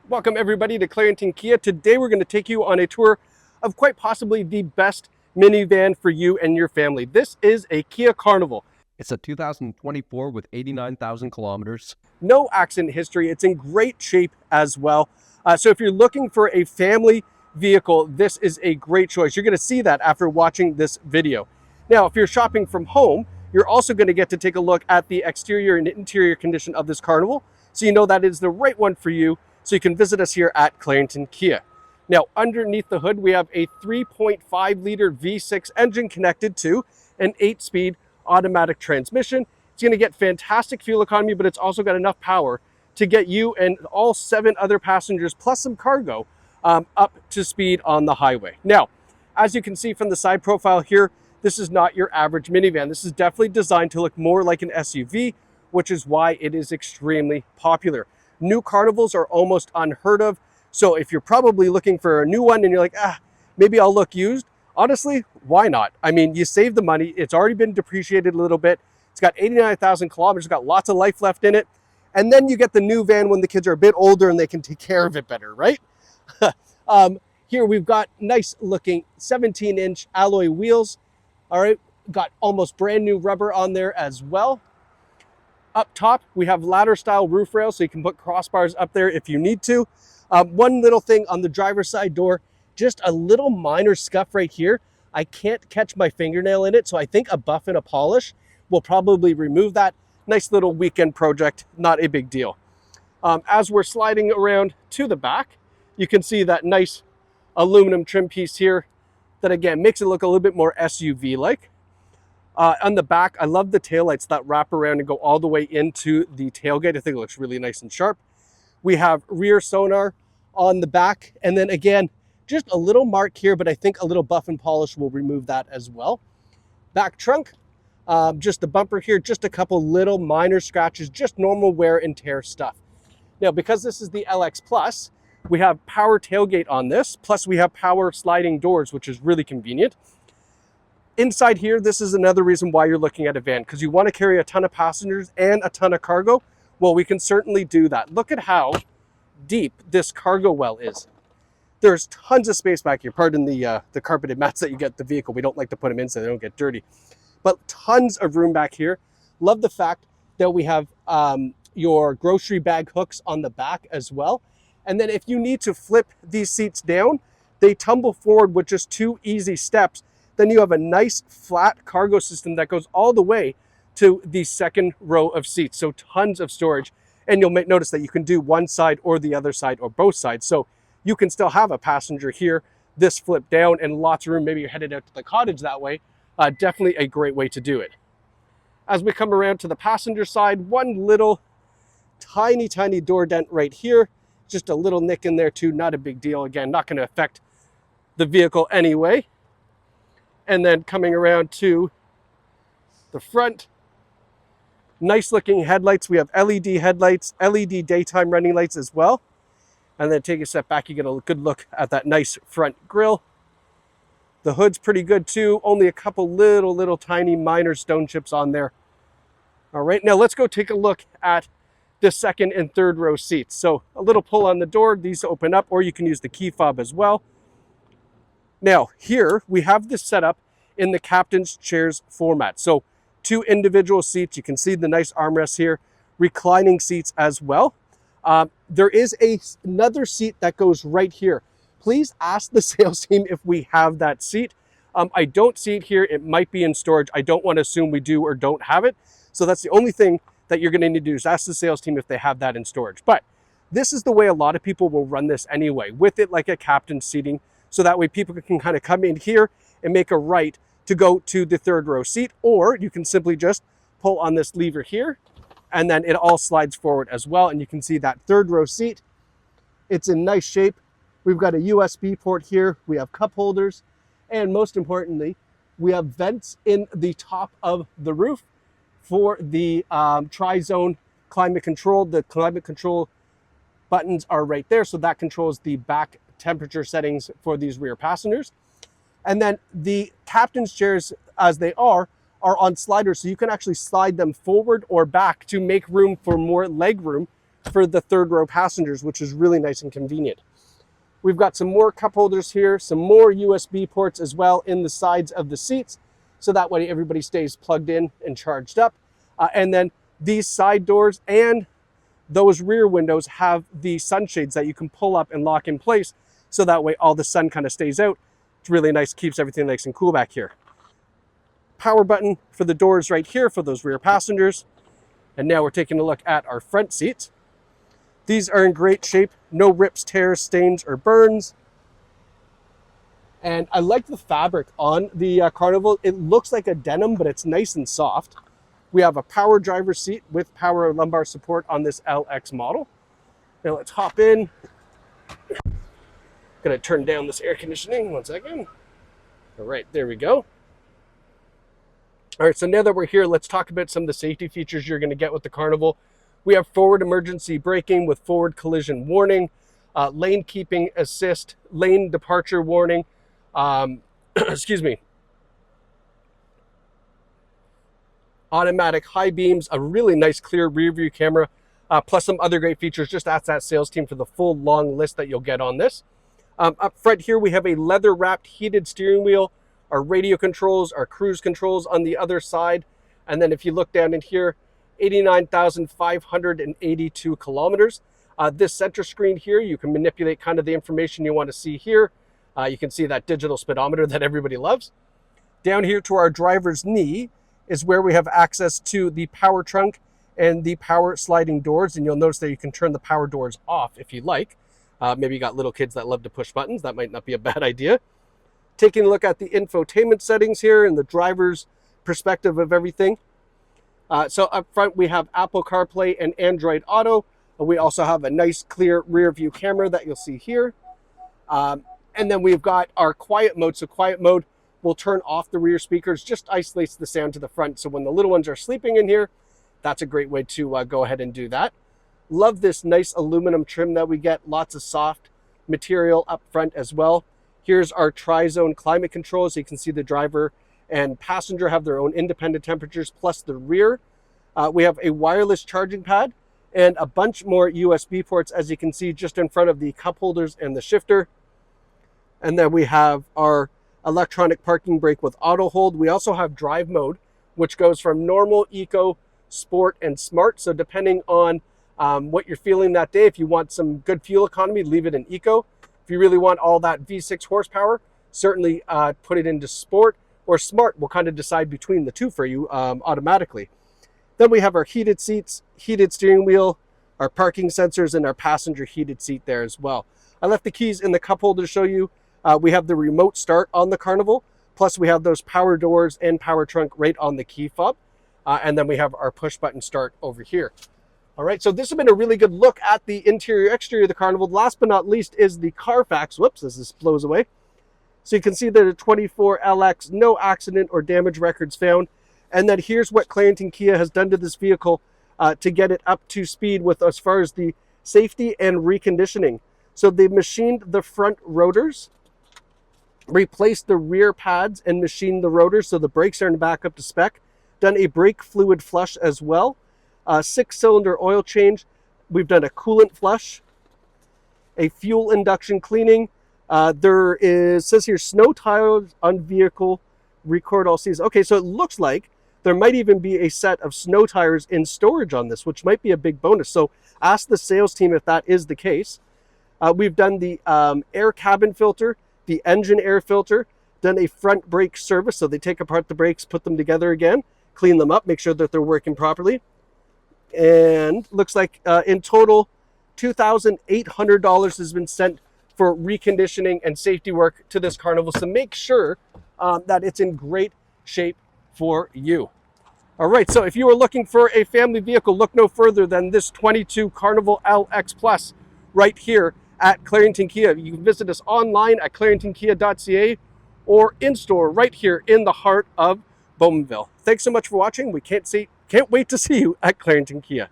Welcome everybody to Clarington Kia. Today we're going to take you on a tour of quite possibly the best minivan for you and your family. This is a Kia Carnival. It's a 2024 with 89,000 kilometers. No accident history. It's in great shape as well. So if you're looking for a family vehicle, this is a great choice. You're going to see that after watching this video. Now, if you're shopping from home, you're also going to get to take a look at the exterior and interior condition of this Carnival, so you know that is the right one for you. So you can visit us here at Clarington Kia. Now, underneath the hood, we have a 3.5 liter V6 engine connected to an 8-speed automatic transmission. It's going to get fantastic fuel economy, but it's also got enough power to get you and all 7 other passengers plus some cargo up to speed on the highway. Now, as you can see from the side profile here, this is not your average minivan. This is definitely designed to look more like an SUV, which is why it is extremely popular. New Carnivals are almost unheard of. So if you're probably looking for a new one and you're like, maybe I'll look used, honestly, why not? I mean, you save the money. It's already been depreciated a little bit. It's got 89,000 kilometers, it's got lots of life left in it. And then you get the new van when the kids are a bit older and they can take care of it better, right? Here we've got nice looking 17-inch alloy wheels. All right, got almost brand new rubber on there as well. Up top, we have ladder style roof rails, so you can put crossbars up there if you need to. One little thing on the driver's side door, just a little minor scuff right here. I can't catch my fingernail in it, so I think a buff and a polish will probably remove that. Nice little weekend project, not a big deal. As we're sliding around to the back, you can see that nice aluminum trim piece here that again makes it look a little bit more SUV-like. On the back, I love the taillights that wrap around and go all the way into the tailgate. I think it looks really nice and sharp. We have rear sonar on the back. And then again, just a little mark here, but I think a little buff and polish will remove that as well. Back trunk, just the bumper here, just a couple little minor scratches, just normal wear and tear stuff. Now, because this is the LX Plus, we have power tailgate on this, plus we have power sliding doors, which is really convenient. Inside here, this is another reason why you're looking at a van, because you want to carry a ton of passengers and a ton of cargo. Well, we can certainly do that. Look at how deep this cargo well is. There's tons of space back here. Pardon the carpeted mats that you get the vehicle. We don't like to put them in so they don't get dirty. But tons of room back here. Love the fact that we have your grocery bag hooks on the back as well. And then if you need to flip these seats down, they tumble forward with just 2 easy steps. Then you have a nice flat cargo system that goes all the way to the second row of seats. So tons of storage. And you'll notice that you can do one side or the other side or both sides. So you can still have a passenger here, this flip down, and lots of room. Maybe you're headed out to the cottage that way. Definitely a great way to do it. As we come around to the passenger side, one little tiny door dent right here. Just a little nick in there too, not a big deal. Again, not going to affect the vehicle anyway. And then coming around to the front, nice looking headlights. We have LED headlights, LED daytime running lights as well. And then take a step back, you get a good look at that nice front grille. The hood's pretty good too. Only a couple little tiny minor stone chips on there. All right, now let's go take a look at the second and third row seats. So a little pull on the door, these open up, or you can use the key fob as well. Now here we have this set up in the captain's chairs format. So 2 individual seats, you can see the nice armrests here, reclining seats as well. There is another seat that goes right here. Please ask the sales team if we have that seat. I don't see it here. It might be in storage. I don't want to assume we do or don't have it. So that's the only thing that you're going to need to do is ask the sales team if they have that in storage. But this is the way a lot of people will run this anyway, with it like a captain's seating. So that way people can kind of come in here and make a right to go to the third row seat, or you can simply just pull on this lever here and then it all slides forward as well. And you can see that third row seat, it's in nice shape. We've got a USB port here. We have cup holders. And most importantly, we have vents in the top of the roof for the tri-zone climate control. The climate control buttons are right there. So that controls the back temperature settings for these rear passengers. And then the captain's chairs, as they are on sliders. So you can actually slide them forward or back to make room for more leg room for the third row passengers, which is really nice and convenient. We've got some more cup holders here, some more USB ports as well in the sides of the seats, so that way everybody stays plugged in and charged up. And then these side doors and those rear windows have the sunshades that you can pull up and lock in place, so that way all the sun kind of stays out. It's really nice, keeps everything nice and cool back here. Power button for the doors right here for those rear passengers. And now we're taking a look at our front seats. These are in great shape, no rips, tears, stains, or burns. And I like the fabric on the Carnival. It looks like a denim, but it's nice and soft. We have a power driver's seat with power lumbar support on this LX model. Now let's hop in. Gonna turn down this air conditioning, 1 second. All right, there we go. All right, so now that we're here, let's talk about some of the safety features you're gonna get with the Carnival. We have forward emergency braking with forward collision warning, lane keeping assist, lane departure warning, excuse me, automatic high beams, a really nice clear rear view camera, plus some other great features. Just ask that sales team for the full long list that you'll get on this. Up front here, we have a leather wrapped heated steering wheel, our radio controls, our cruise controls on the other side. And then if you look down in here, 89,582 kilometers. This center screen here, you can manipulate kind of the information you want to see here. You can see that digital speedometer that everybody loves. Down here to our driver's knee is where we have access to the power trunk and the power sliding doors. And you'll notice that you can turn the power doors off if you like. Maybe you got little kids that love to push buttons. That might not be a bad idea. Taking a look at the infotainment settings here and the driver's perspective of everything. So up front, we have Apple CarPlay and Android Auto. We also have a nice clear rear view camera that you'll see here. And then we've got our quiet mode. So quiet mode will turn off the rear speakers, just isolates the sound to the front. So when the little ones are sleeping in here, that's a great way to go ahead and do that. Love this nice aluminum trim that we get. Lots of soft material up front as well. Here's our tri-zone climate control. So you can see the driver and passenger have their own independent temperatures, plus the rear. We have a wireless charging pad and a bunch more USB ports, as you can see just in front of the cup holders and the shifter. And then we have our electronic parking brake with auto hold. We also have drive mode, which goes from normal, eco, sport, and smart. So depending on what you're feeling that day, if you want some good fuel economy, leave it in eco. If you really want all that V6 horsepower, certainly put it into sport, or smart will kind of decide between the two for you automatically. Then we have our heated seats, heated steering wheel, our parking sensors, and our passenger heated seat there as well. I left the keys in the cup holder to show you. We have the remote start on the Carnival, plus we have those power doors and power trunk right on the key fob. And then we have our push button start over here. All right, so this has been a really good look at the interior exterior of the Carnival. Last but not least is the Carfax. Whoops, as this blows away. So you can see that a 24 LX, no accident or damage records found. And then here's what Clarington Kia has done to this vehicle to get it up to speed with as far as the safety and reconditioning. So they've machined the front rotors, replaced the rear pads and machined the rotors so the brakes are back up to spec. Done a brake fluid flush as well. 6-cylinder oil change. We've done a coolant flush, a fuel induction cleaning. Says here, snow tires on vehicle, record all seasons. Okay, so it looks like there might even be a set of snow tires in storage on this, which might be a big bonus. So ask the sales team if that is the case. We've done the air cabin filter, the engine air filter, done a front brake service. So they take apart the brakes, put them together again, clean them up, make sure that they're working properly. And looks like in total, $2,800 has been sent for reconditioning and safety work to this Carnival. So make sure that it's in great shape for you. All right, so if you are looking for a family vehicle, look no further than this 22 Carnival LX Plus right here at Clarington Kia. You can visit us online at claringtonkia.ca or in store right here in the heart of Bowmanville. Thanks so much for watching. We can't wait to see you at Clarington Kia.